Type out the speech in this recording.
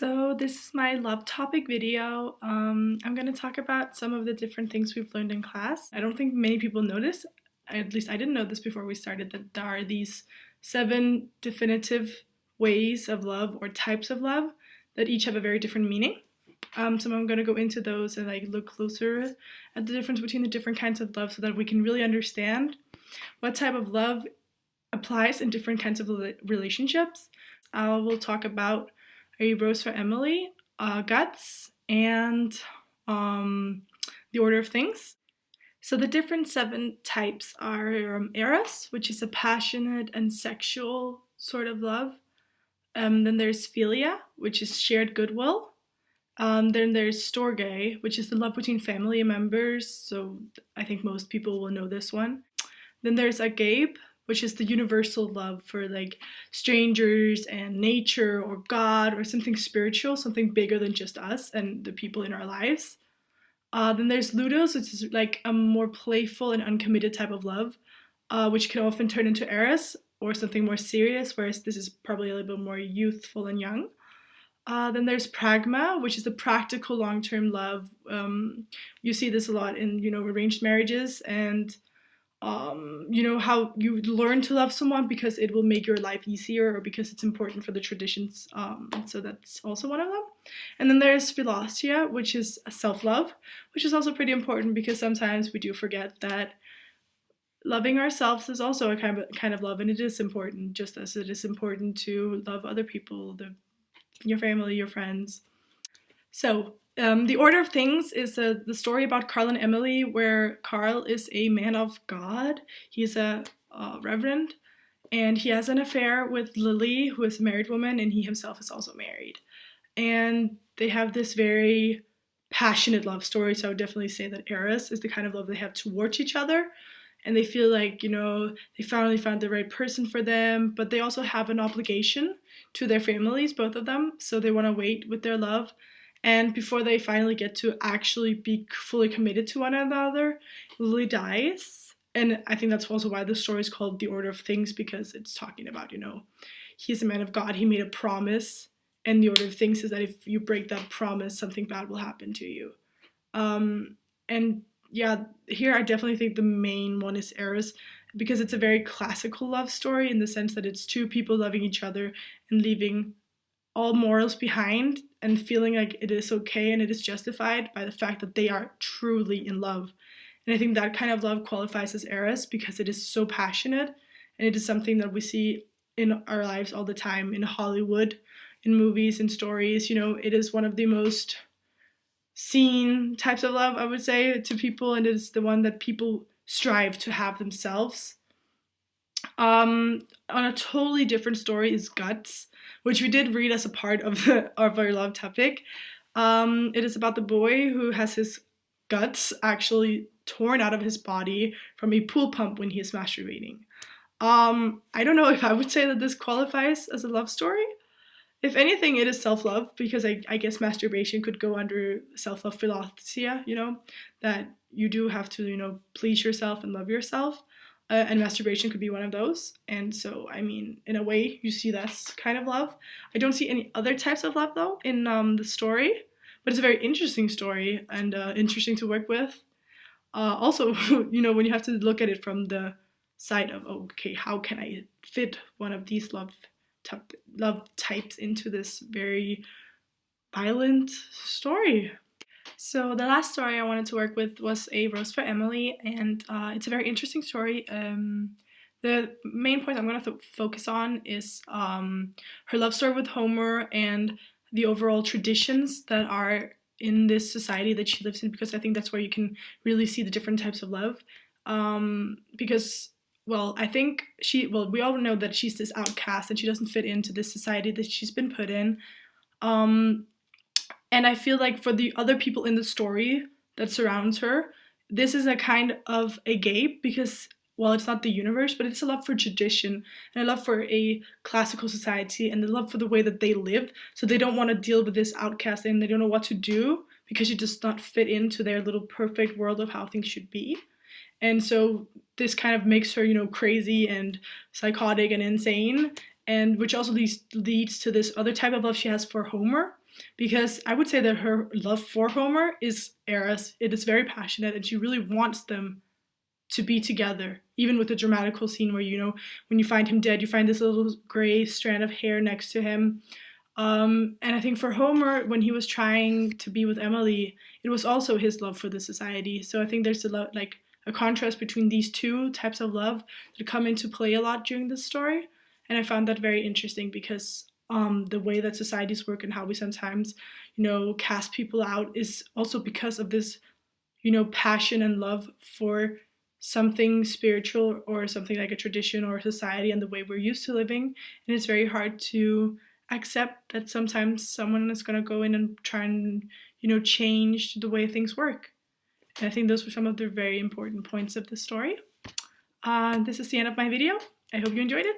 So this is my love topic video. I'm going to talk about some of the different things we've learned in class. I don't think many people notice, at least I didn't know this before we started, that there are these 7 definitive ways of love or types of love that each have a very different meaning. So I'm going to go into those and look closer at the difference between the different kinds of love so that we can really understand what type of love applies in different kinds of relationships. I will talk about A Rose for Emily, Guts, and The Order of Things. So the different 7 types are Eros, which is a passionate and sexual sort of love. Then there's Philia, which is shared goodwill. Then there's Storge, which is the love between family members. So I think most people will know this one. Then there's Agape, which is the universal love for strangers and nature or God or something spiritual, something bigger than just us and the people in our lives. Then there's Ludos, which is a more playful and uncommitted type of love, which can often turn into Eros or something more serious, whereas this is probably a little bit more youthful and young. Then there's Pragma, which is the practical long-term love. You see this a lot in, arranged marriages and how you learn to love someone because it will make your life easier or because it's important for the traditions. So that's also one of them. And then there's Philosia, which is self-love, which is also pretty important because sometimes we do forget that loving ourselves is also a kind of love, and it is important, just as it is important to love other people, your family, your friends. So The Order of Things is the story about Carl and Emily, where Carl is a man of God. He's a reverend, and he has an affair with Lily, who is a married woman, and he himself is also married. And they have this very passionate love story, so I would definitely say that Eros is the kind of love they have towards each other. And they feel like, they finally found the right person for them, but they also have an obligation to their families, both of them, so they want to wait with their love. And before they finally get to actually be fully committed to one another, Lily dies. And I think that's also why the story is called The Order of Things, because it's talking about, he's a man of God, he made a promise, and the order of things is that if you break that promise, something bad will happen to you. And yeah, here I definitely think the main one is Eros, because it's a very classical love story in the sense that it's 2 people loving each other and leaving all morals behind and feeling like it is okay and it is justified by the fact that they are truly in love. And I think that kind of love qualifies as Eros because it is so passionate, and it is something that we see in our lives all the time in Hollywood, in movies and stories. It is one of the most seen types of love, I would say, to people, and it is the one that people strive to have themselves. On a totally different story is Guts, which we did read as a part of our love topic. It is about the boy who has his guts actually torn out of his body from a pool pump when he is masturbating. I don't know if I would say that this qualifies as a love story. If anything, it is self-love, because I guess masturbation could go under self-love philosophia, that you do have to, please yourself and love yourself. And masturbation could be one of those. And so, in a way, you see that's kind of love. I don't see any other types of love, though, in the story. But it's a very interesting story and interesting to work with. Also, when you have to look at it from the side of, okay, how can I fit one of these love types into this very violent story? So the last story I wanted to work with was A Rose for Emily, and it's a very interesting story. The main point I'm going to focus on is her love story with Homer and the overall traditions that are in this society that she lives in, because I think that's where you can really see the different types of love. Because, I think we all know that she's this outcast and she doesn't fit into this society that she's been put in. And I feel like for the other people in the story that surrounds her, this is a kind of a gape because, it's not the universe, but it's a love for tradition and a love for a classical society and a love for the way that they live. So they don't want to deal with this outcast and they don't know what to do because she does not fit into their little perfect world of how things should be. And so this kind of makes her, crazy and psychotic and insane. and which also leads to this other type of love she has for Homer, because I would say that her love for Homer is Eros. It is very passionate, and she really wants them to be together, even with the dramatical scene where, you know, when you find him dead, you find this little gray strand of hair next to him. And I think for Homer, when he was trying to be with Emily, it was also his love for the society. So I think there's a lot, like a contrast between these two types of love that come into play a lot during this story. And I found that very interesting because the way that societies work and how we sometimes, you know, cast people out is also because of this, you know, passion and love for something spiritual or something like a tradition or a society and the way we're used to living. And it's very hard to accept that sometimes someone is going to go in and try and, you know, change the way things work. And I think those were some of the very important points of the story. This is the end of my video. I hope you enjoyed it.